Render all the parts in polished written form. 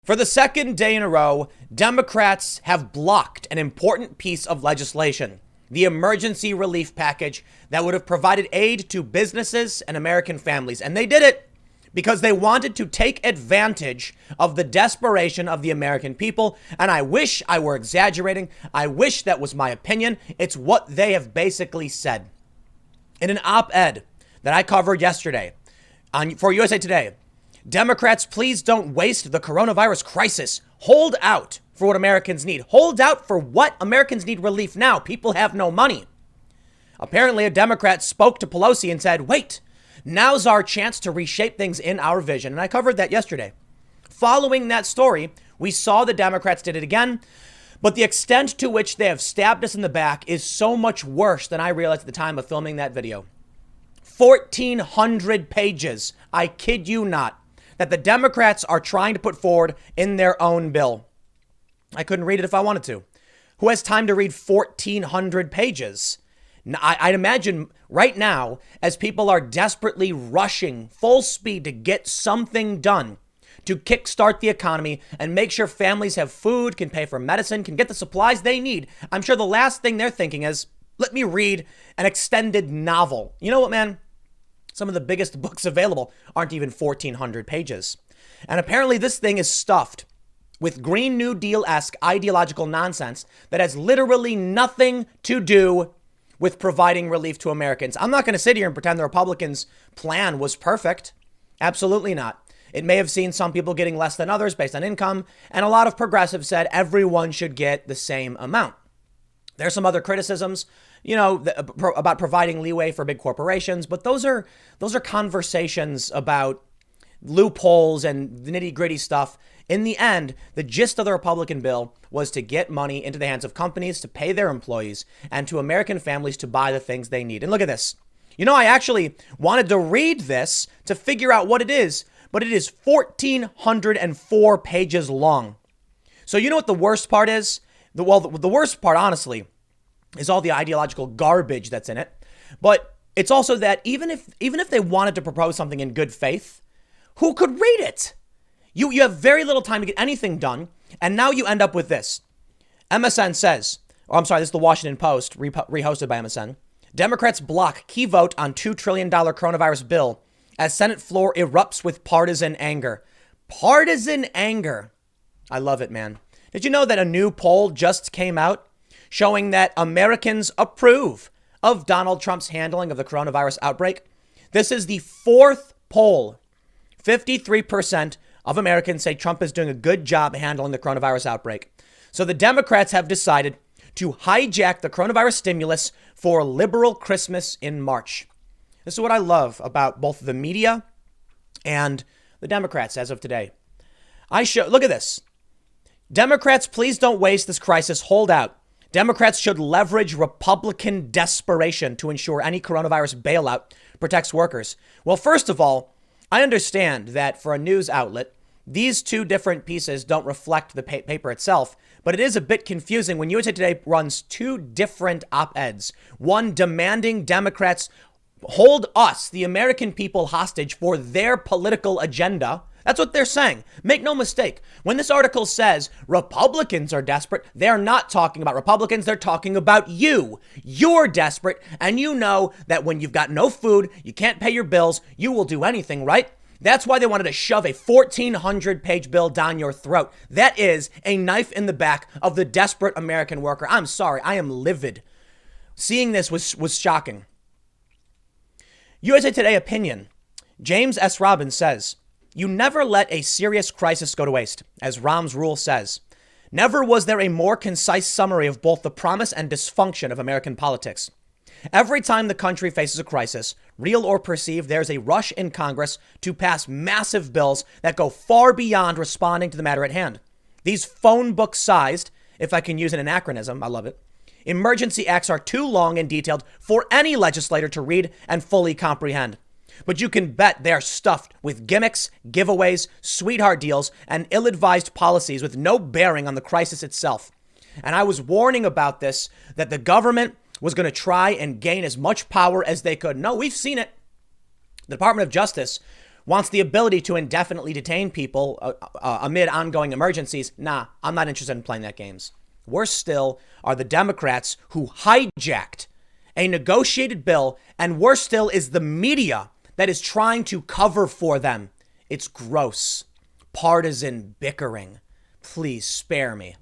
For the second day in a row, Democrats have blocked an important piece of legislation, the emergency relief package that would have provided aid to businesses and American families. And they did it because they wanted to take advantage of the desperation of the American people. And I wish I were exaggerating. I wish that was my opinion. It's what they have basically said. In an op-ed that I covered yesterday for USA Today, Democrats, please don't waste the coronavirus crisis. Hold out for what Americans need. Hold out for what Americans need relief now. People have no money. Apparently, a Democrat spoke to Pelosi and said, wait, now's our chance to reshape things in our vision. And I covered that yesterday. Following that story, we saw the Democrats did it again. But the extent to which they have stabbed us in the back is so much worse than I realized at the time of filming that video. 1,400 pages, I kid you not, that the Democrats are trying to put forward in their own bill. I couldn't read it if I wanted to. Who has time to read 1,400 pages? I'd imagine right now, as people are desperately rushing full speed to get something done to kickstart the economy and make sure families have food, can pay for medicine, can get the supplies they need, I'm sure the last thing they're thinking is, let me read an extended novel. You know what, man? Some of the biggest books available aren't even 1,400 pages. And apparently this thing is stuffed with Green New Deal-esque ideological nonsense that has literally nothing to do with providing relief to Americans. I'm not going to sit here and pretend the Republicans' plan was perfect. Absolutely not. It may have seen some people getting less than others based on income, and a lot of progressives said everyone should get the same amount. There's some other criticisms, about providing leeway for big corporations, but those are conversations about loopholes and the nitty-gritty stuff. In the end, the gist of the Republican bill was to get money into the hands of companies to pay their employees and to American families to buy the things they need. And look at this. I actually wanted to read this to figure out what it is, but it is 1,404 pages long. So you know what the worst part is? The worst part, honestly, is all the ideological garbage that's in it. But it's also that even if they wanted to propose something in good faith, who could read it? You have very little time to get anything done. And now you end up with this. MSN says, this is the Washington Post, rehosted by MSN. Democrats block key vote on $2 trillion coronavirus bill as Senate floor erupts with partisan anger. Partisan anger. I love it, man. Did you know that a new poll just came out showing that Americans approve of Donald Trump's handling of the coronavirus outbreak? This is the fourth poll. 53% of Americans say Trump is doing a good job handling the coronavirus outbreak. So the Democrats have decided to hijack the coronavirus stimulus for liberal Christmas in March. This is what I love about both the media and the Democrats as of today. Look at this. Democrats, please don't waste this crisis. Hold out. Democrats should leverage Republican desperation to ensure any coronavirus bailout protects workers. Well, first of all, I understand that for a news outlet, these two different pieces don't reflect the paper itself, but it is a bit confusing when USA Today runs two different op-eds. One demanding Democrats hold us, the American people, hostage for their political agenda. That's what they're saying. Make no mistake. When this article says Republicans are desperate, they're not talking about Republicans. They're talking about you. You're desperate. And you know that when you've got no food, you can't pay your bills, you will do anything, right? That's why they wanted to shove a 1,400-page bill down your throat. That is a knife in the back of the desperate American worker. I'm sorry. I am livid. Seeing this was shocking. USA Today opinion. James S. Robbins says, you never let a serious crisis go to waste, as Rahm's rule says. Never was there a more concise summary of both the promise and dysfunction of American politics. Every time the country faces a crisis, real or perceived, there's a rush in Congress to pass massive bills that go far beyond responding to the matter at hand. These phone book sized, if I can use an anachronism, I love it, emergency acts are too long and detailed for any legislator to read and fully comprehend. But you can bet they're stuffed with gimmicks, giveaways, sweetheart deals, and ill-advised policies with no bearing on the crisis itself. And I was warning about this, that the government was going to try and gain as much power as they could. No, we've seen it. The Department of Justice wants the ability to indefinitely detain people amid ongoing emergencies. Nah, I'm not interested in playing that games. Worse still are the Democrats who hijacked a negotiated bill, and worse still is the media that is trying to cover for them. It's gross. Partisan bickering. Please spare me.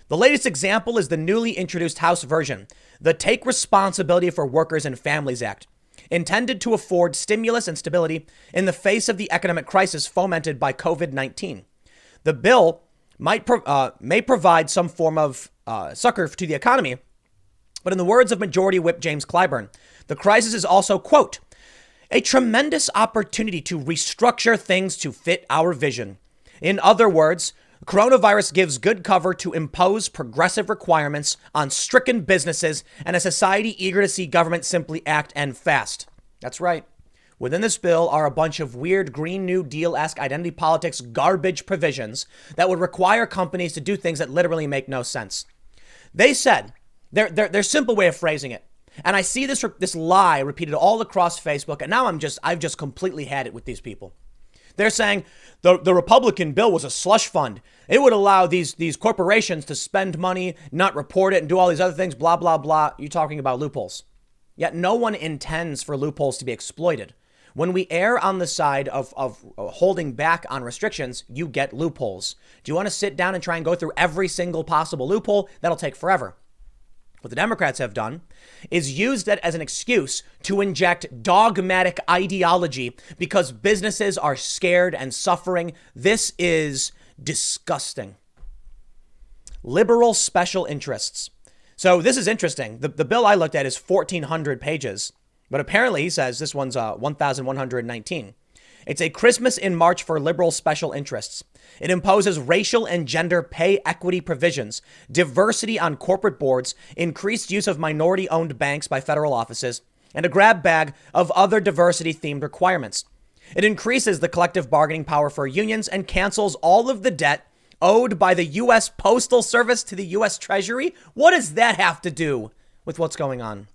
The latest example is the newly introduced House version, the Take Responsibility for Workers and Families Act, intended to afford stimulus and stability in the face of the economic crisis fomented by COVID-19. The bill may provide some form of succor to the economy, but in the words of Majority Whip James Clyburn, the crisis is also, quote, a tremendous opportunity to restructure things to fit our vision. In other words, coronavirus gives good cover to impose progressive requirements on stricken businesses and a society eager to see government simply act and fast. That's right. Within this bill are a bunch of weird Green New Deal-esque identity politics garbage provisions that would require companies to do things that literally make no sense. They said, their simple way of phrasing it, and I see this lie repeated all across Facebook, and now I've just completely had it with these people. They're saying the Republican bill was a slush fund. It would allow these corporations to spend money, not report it, and do all these other things, blah, blah, blah. You're talking about loopholes. Yet no one intends for loopholes to be exploited. When we err on the side of holding back on restrictions, you get loopholes. Do you want to sit down and try and go through every single possible loophole? That'll take forever. What the Democrats have done is used that as an excuse to inject dogmatic ideology because businesses are scared and suffering. This is disgusting. Liberal special interests. So this is interesting. The bill I looked at is 1,400 pages, but apparently he says this one's 1,119. It's a Christmas in March for liberal special interests. It imposes racial and gender pay equity provisions, diversity on corporate boards, increased use of minority-owned banks by federal offices, and a grab bag of other diversity-themed requirements. It increases the collective bargaining power for unions and cancels all of the debt owed by the U.S. Postal Service to the U.S. Treasury. What does that have to do with what's going on?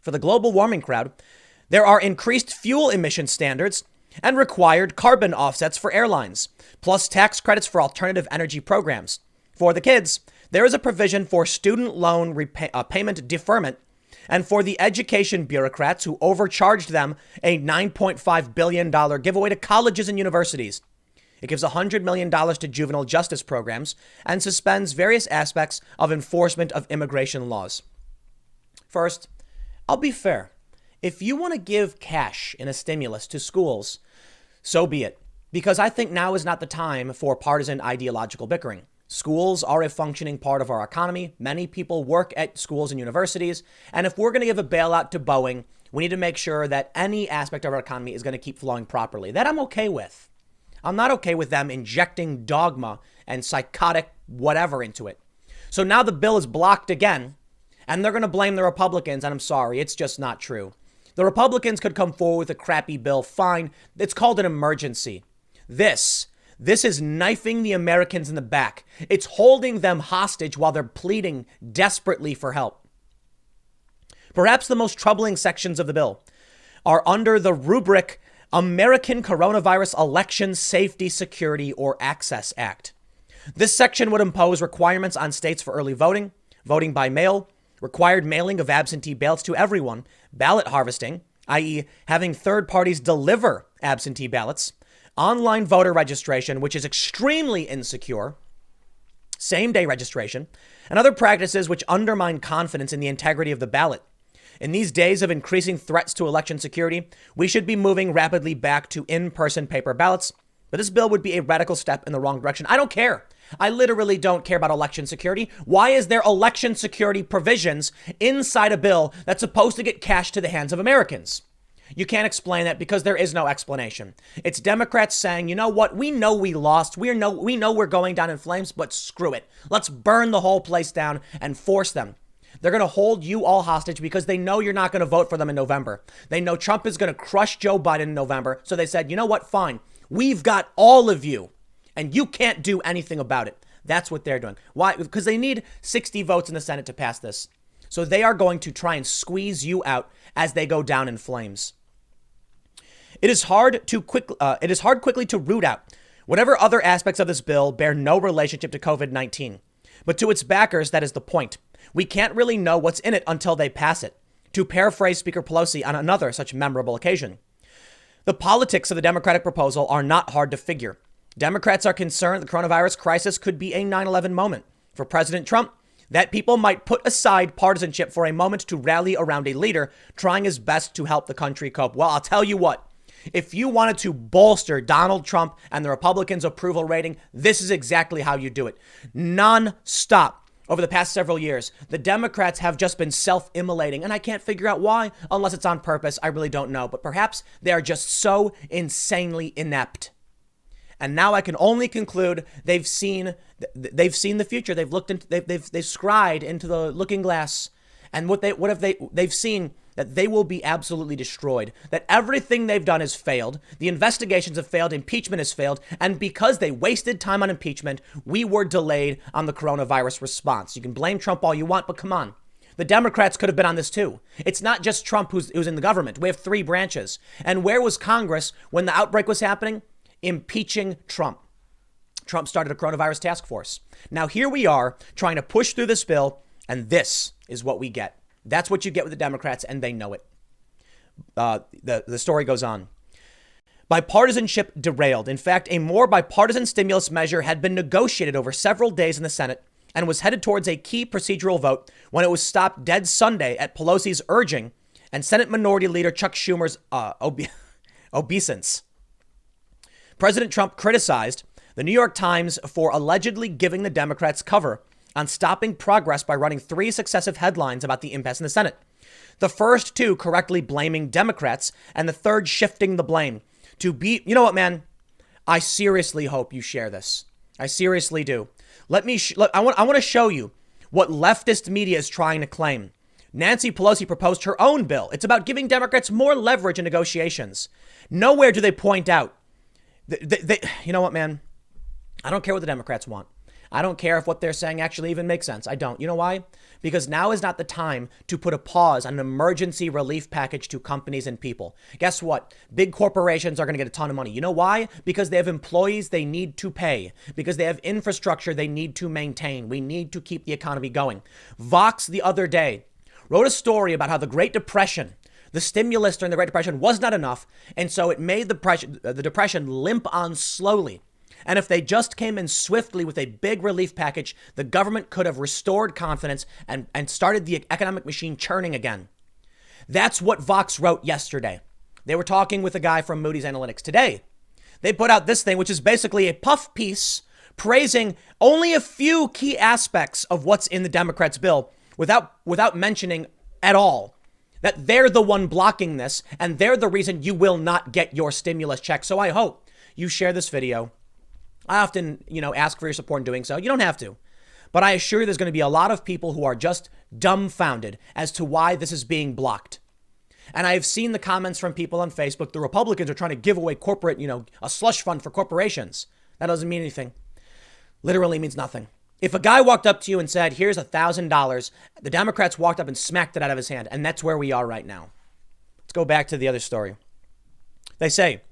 For the global warming crowd, there are increased fuel emission standards and required carbon offsets for airlines, plus tax credits for alternative energy programs. For the kids, there is a provision for student loan payment deferment, and for the education bureaucrats who overcharged them a $9.5 billion giveaway to colleges and universities. It gives $100 million to juvenile justice programs and suspends various aspects of enforcement of immigration laws. First, I'll be fair. If you want to give cash in a stimulus to schools, so be it. Because I think now is not the time for partisan ideological bickering. Schools are a functioning part of our economy. Many people work at schools and universities. And if we're going to give a bailout to Boeing, we need to make sure that any aspect of our economy is going to keep flowing properly. That I'm okay with. I'm not okay with them injecting dogma and psychotic whatever into it. So now the bill is blocked again, and they're going to blame the Republicans. And I'm sorry, it's just not true. The Republicans could come forward with a crappy bill. Fine. It's called an emergency. This is knifing the Americans in the back. It's holding them hostage while they're pleading desperately for help. Perhaps the most troubling sections of the bill are under the rubric American Coronavirus Election Safety, Security, or Access Act. This section would impose requirements on states for early voting, voting by mail, required mailing of absentee ballots to everyone, ballot harvesting, i.e. having third parties deliver absentee ballots, online voter registration, which is extremely insecure, same-day registration, and other practices which undermine confidence in the integrity of the ballot. In these days of increasing threats to election security, we should be moving rapidly back to in-person paper ballots, but this bill would be a radical step in the wrong direction. I don't care. I literally don't care about election security. Why is there election security provisions inside a bill that's supposed to get cash to the hands of Americans? You can't explain that because there is no explanation. It's Democrats saying, you know what? We know we lost. We know we're going down in flames, but screw it. Let's burn the whole place down and force them. They're going to hold you all hostage because they know you're not going to vote for them in November. They know Trump is going to crush Joe Biden in November. So they said, you know what? Fine. We've got all of you and you can't do anything about it. That's what they're doing. Why? Because they need 60 votes in the Senate to pass this. So they are going to try and squeeze you out as they go down in flames. It is hard quickly to root out whatever other aspects of this bill bear no relationship to COVID-19. But to its backers, that is the point. We can't really know what's in it until they pass it. To paraphrase Speaker Pelosi on another such memorable occasion, the politics of the Democratic proposal are not hard to figure. Democrats are concerned the coronavirus crisis could be a 9/11 moment. For President Trump, that people might put aside partisanship for a moment to rally around a leader trying his best to help the country cope. Well, I'll tell you what, if you wanted to bolster Donald Trump and the Republicans' approval rating, this is exactly how you do it. Non-stop. Over the past several years, the Democrats have just been self-immolating, and I can't figure out why, unless it's on purpose. I really don't know, but perhaps they are just so insanely inept. And now I can only conclude they've seen the future. They've looked into, they've scried into the looking glass, and they've seen that they will be absolutely destroyed, that everything they've done has failed. The investigations have failed. Impeachment has failed. And because they wasted time on impeachment, we were delayed on the coronavirus response. You can blame Trump all you want, but come on. The Democrats could have been on this too. It's not just Trump who's in the government. We have three branches. And where was Congress when the outbreak was happening? Impeaching Trump. Trump started a coronavirus task force. Now here we are trying to push through this bill, and this is what we get. That's what you get with the Democrats, and they know it. The story goes on. Bipartisanship derailed. In fact, a more bipartisan stimulus measure had been negotiated over several days in the Senate and was headed towards a key procedural vote when it was stopped dead Sunday at Pelosi's urging and Senate Minority Leader Chuck Schumer's obeisance. President Trump criticized the New York Times for allegedly giving the Democrats cover on stopping progress by running three successive headlines about the impasse in the Senate. The first two correctly blaming Democrats and the third shifting the blame to be, you know what, man? I seriously hope you share this. I seriously do. I want to show you what leftist media is trying to claim. Nancy Pelosi proposed her own bill. It's about giving Democrats more leverage in negotiations. Nowhere do they point out. You know what, man? I don't care what the Democrats want. I don't care if what they're saying actually even makes sense. I don't. You know why? Because now is not the time to put a pause on an emergency relief package to companies and people. Guess what? Big corporations are going to get a ton of money. You know why? Because they have employees they need to pay. Because they have infrastructure they need to maintain. We need to keep the economy going. Vox the other day wrote a story about how the Great Depression, the stimulus during the Great Depression was not enough. And so it made the depression limp on slowly. And if they just came in swiftly with a big relief package, the government could have restored confidence and started the economic machine churning again. That's what Vox wrote yesterday. They were talking with a guy from Moody's Analytics today. They put out this thing, which is basically a puff piece praising only a few key aspects of what's in the Democrats' bill without mentioning at all that they're the one blocking this and they're the reason you will not get your stimulus check. So I hope you share this video. I often, ask for your support in doing so. You don't have to. But I assure you there's going to be a lot of people who are just dumbfounded as to why this is being blocked. And I've seen the comments from people on Facebook. The Republicans are trying to give away corporate, a slush fund for corporations. That doesn't mean anything. Literally means nothing. If a guy walked up to you and said, here's $1,000, the Democrats walked up and smacked it out of his hand. And that's where we are right now. Let's go back to the other story. They say,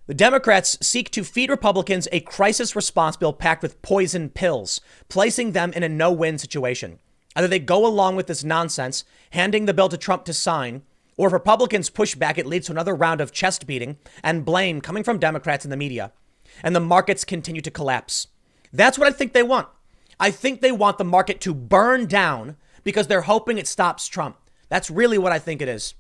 the Democrats seek to feed Republicans a crisis response bill packed with poison pills, placing them in a no-win situation. Either they go along with this nonsense, handing the bill to Trump to sign, or if Republicans push back, it leads to another round of chest beating and blame coming from Democrats and the media. And the markets continue to collapse. That's what I think they want. I think they want the market to burn down because they're hoping it stops Trump. That's really what I think it is.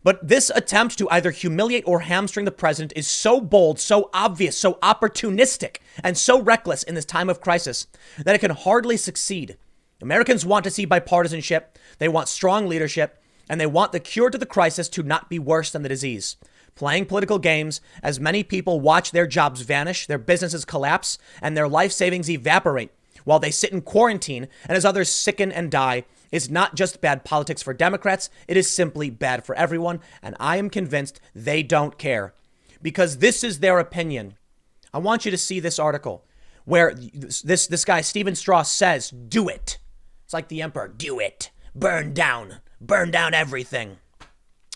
But this attempt to either humiliate or hamstring the president is so bold, so obvious, so opportunistic, and so reckless in this time of crisis that it can hardly succeed. Americans want to see bipartisanship, they want strong leadership, and they want the cure to the crisis to not be worse than the disease. Playing political games as many people watch their jobs vanish, their businesses collapse, and their life savings evaporate while they sit in quarantine and as others sicken and die is not just bad politics for Democrats, it is simply bad for everyone. And I am convinced they don't care because this is their opinion. I want you to see this article where this guy, Stephen Strauss, says, do it. It's like the emperor, do it. Burn down everything.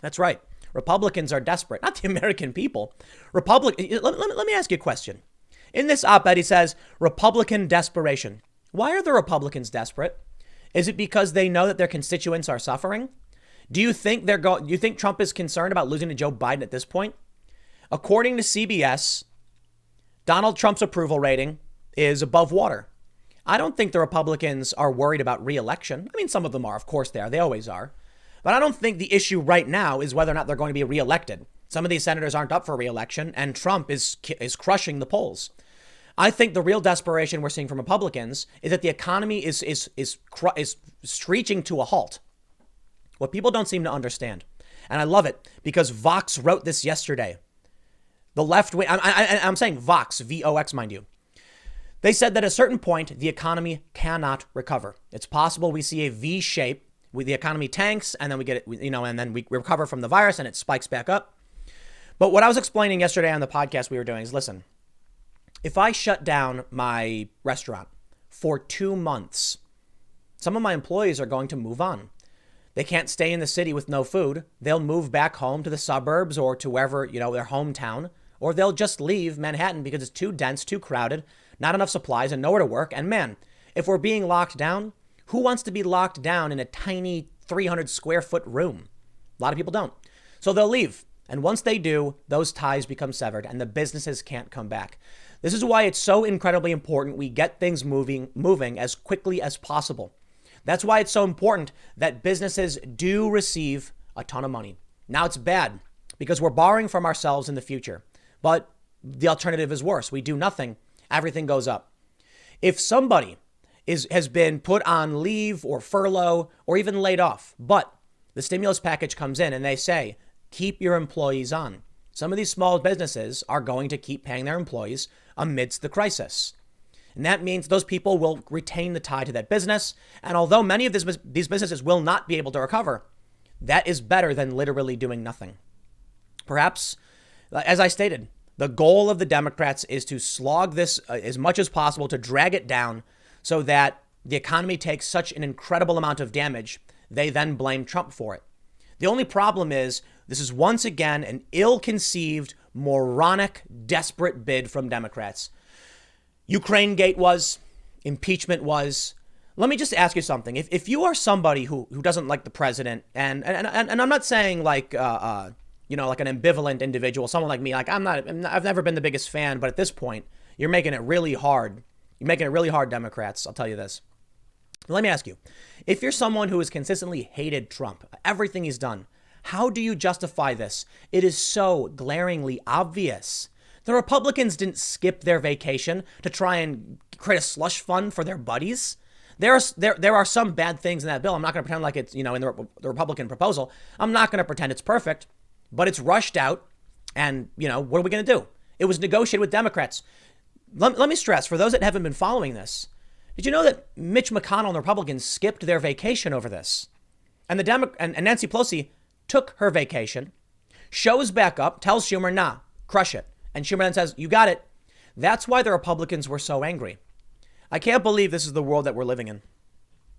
That's right. Republicans are desperate, not the American people. Let me ask you a question. In this op-ed, he says, Republican desperation. Why are the Republicans desperate? Is it because they know that their constituents are suffering? Do you think Trump is concerned about losing to Joe Biden at this point? According to CBS, Donald Trump's approval rating is above water. I don't think the Republicans are worried about re-election. I mean, some of them are. Of course they are. They always are. But I don't think the issue right now is whether or not they're going to be re-elected. Some of these senators aren't up for re-election, and Trump is crushing the polls. I think the real desperation we're seeing from Republicans is that the economy is screeching to a halt. What people don't seem to understand, and I love it because Vox wrote this yesterday. The left wing, I'm saying Vox, V-O-X, mind you. They said that at a certain point, the economy cannot recover. It's possible we see a V shape, where the economy tanks, and then we get it, and then we recover from the virus and it spikes back up. But what I was explaining yesterday on the podcast we were doing is, listen, if I shut down my restaurant for 2 months, some of my employees are going to move on. They can't stay in the city with no food. They'll move back home to the suburbs or to wherever, their hometown, or they'll just leave Manhattan because it's too dense, too crowded, not enough supplies and nowhere to work. And man, if we're being locked down, who wants to be locked down in a tiny 300 square foot room? A lot of people don't. So they'll leave. And once they do, those ties become severed and the businesses can't come back. This is why it's so incredibly important we get things moving as quickly as possible. That's why it's so important that businesses do receive a ton of money. Now it's bad because we're borrowing from ourselves in the future, but the alternative is worse. We do nothing. Everything goes up. If somebody has been put on leave or furlough or even laid off, but the stimulus package comes in and they say, keep your employees on. Some of these small businesses are going to keep paying their employees amidst the crisis. And that means those people will retain the tie to that business. And although many of these businesses will not be able to recover, that is better than literally doing nothing. Perhaps, as I stated, the goal of the Democrats is to slog this as much as possible, to drag it down so that the economy takes such an incredible amount of damage, they then blame Trump for it. The only problem is this is once again an ill-conceived, moronic, desperate bid from Democrats. Ukraine Gate was, impeachment was. Let me just ask you something. If you are somebody who doesn't like the president, and I'm not saying like like an ambivalent individual, someone like me, like I've never been the biggest fan, but at this point, you're making it really hard. You're making it really hard, Democrats. I'll tell you this. Let me ask you, if you're someone who has consistently hated Trump, everything he's done, how do you justify this? It is so glaringly obvious. The Republicans didn't skip their vacation to try and create a slush fund for their buddies. There are some bad things in that bill. I'm not going to pretend like it's, in the Republican proposal. I'm not going to pretend it's perfect, but it's rushed out. And, what are we going to do? It was negotiated with Democrats. Let me stress, for those that haven't been following this, did you know that Mitch McConnell and the Republicans skipped their vacation over this? And and Nancy Pelosi took her vacation, shows back up, tells Schumer, nah, crush it. And Schumer then says, you got it. That's why the Republicans were so angry. I can't believe this is the world that we're living in.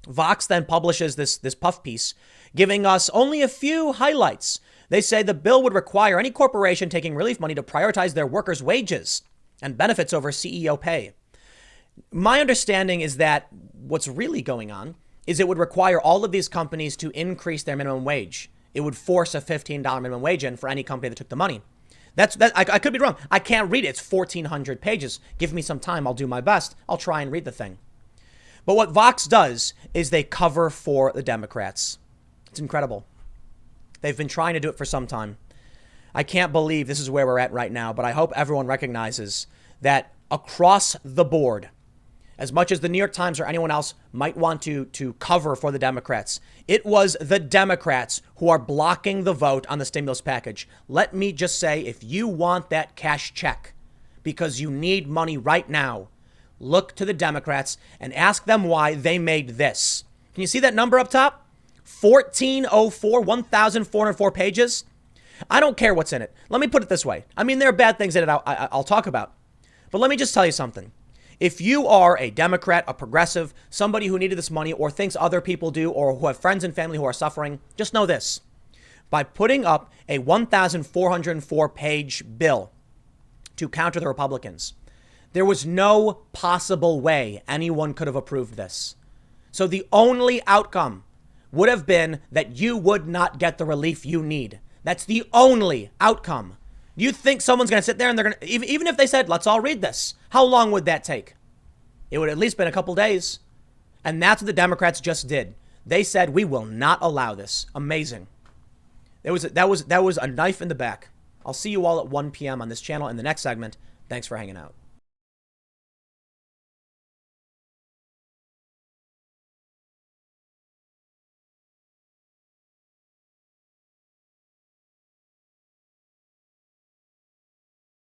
Vox then publishes this puff piece, giving us only a few highlights. They say the bill would require any corporation taking relief money to prioritize their workers' wages and benefits over CEO pay. My understanding is that what's really going on is it would require all of these companies to increase their minimum wage. It would force a $15 minimum wage in for any company that took the money. I could be wrong. I can't read it. It's 1,400 pages. Give me some time. I'll do my best. I'll try and read the thing. But what Vox does is they cover for the Democrats. It's incredible. They've been trying to do it for some time. I can't believe this is where we're at right now, but I hope everyone recognizes that across the board, as much as the New York Times or anyone else might want to cover for the Democrats, it was the Democrats who are blocking the vote on the stimulus package. Let me just say, if you want that cash check because you need money right now, look to the Democrats and ask them why they made this. Can you see that number up top? 1,404 pages. I don't care what's in it. Let me put it this way. I mean, there are bad things in it I'll talk about. But let me just tell you something. If you are a Democrat, a progressive, somebody who needed this money or thinks other people do or who have friends and family who are suffering, just know this. by putting up a 1,404 page bill to counter the Republicans. There was no possible way anyone could have approved this. So the only outcome would have been that you would not get the relief you need. That's the only outcome. Do you think someone's going to sit there and they're going to, even if they said, let's all read this, how long would that take? It would at least been a couple days. And that's what the Democrats just did. They said, we will not allow this. Amazing. That was a knife in the back. I'll see you all at 1 p.m. on this channel in the next segment. Thanks for hanging out.